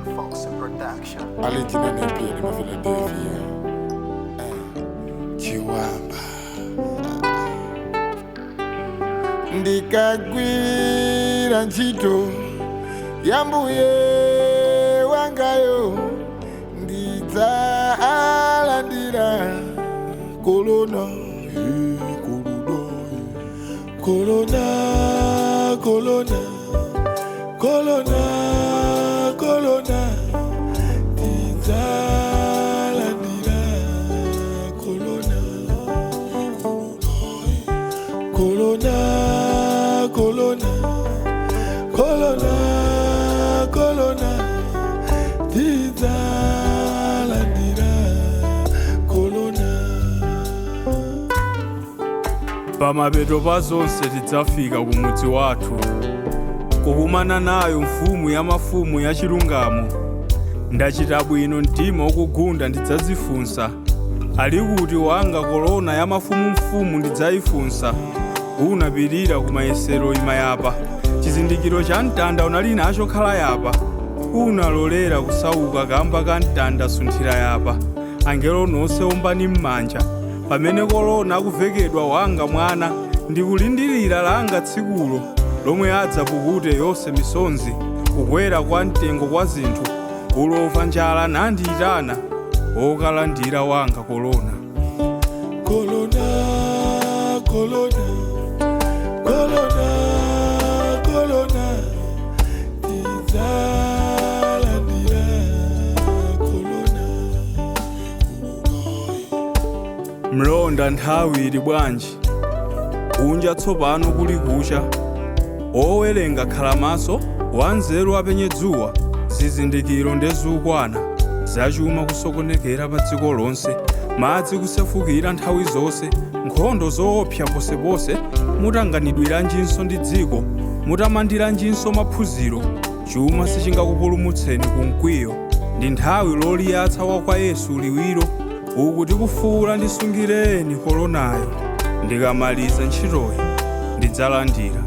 Original Nepman in Philadelphia. Chiwamba. Ndikagwira ntchito ya Mbuye wangayo, ndidzalandira kolona, kolona, kolona, kolona, kolona, ndidzalandira kolona, kolona, kolona, kolona, kolona, ndidzalandira kolona. Pamapeto pa zonse tidzafika kumudzi wathu, kukumana nayo mfumu ya mafumu ya chilungamo. Ndachita bwino mtima ukugunda ndidzazifunsa, ali kuti wanga kolona ya mfumu ndidzayifunsa. Unapirira ku mayesero imayapa, chizindikiro cha mtanda unali nacho khala yapa. Unalolera kusauka kamba ka mtanda sunthira yapa, angelo nonse ombani m'manja. Pamene kolona akuvekedwa wanga mwana, ndikulindirira langa tsikulo lomwe adzapukute yonse misonzi, kukwera kwa mtengo kwa zinthu, ulova njala nandiyitana, okalandira wanga kolona. Kolona, kolona, kolona, kolona, ndidzalandira kolona. Mlonda nthawi ili bwanji, kunja tsopano kuli kucha. Owerenga khala maso, wanzeru apenye dzuwa, zizindikiro ndezukwana. Zachuma kusokonekera pa dziko lonse, madzi kusefukira nthawi zonse, nkhondo zoopsa posepose. Mutanganidwiranjinso ndi dziko, mutamandiranjinso maphunziro. Chuma sichingakupulumutseni ku mkwiyo, ndi nthawi loliyatsa wa kwa Yesu liwiro. Uku tikufuwula ndisungireni kolonayo, ndikamaliza ntchitoyi ndidzalandira.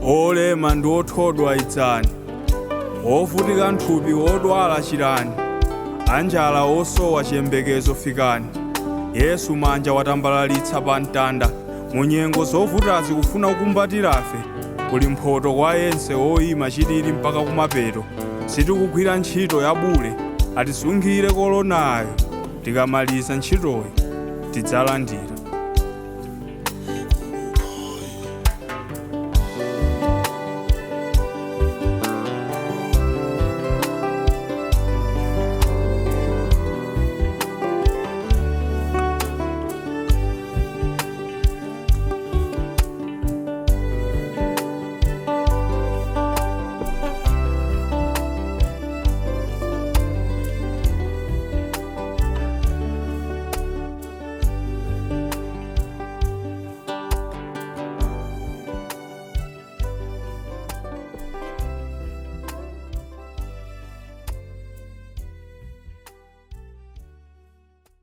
Olema ndi othodwa idzani, ovutika nthupi odwala chirani, anjala osowa chiyembekezo fikani. Yesu manja watambalalitsa pa mtanda, munyengo zovutazi kufuna kukumbatirafe. Kuli mphoto kwa yense oyima chilili mpaka kumapeto. Sitikugwira ntchito ya bule, atisungire kolonayo, tikamaliza ntchitoyi tidzalandira.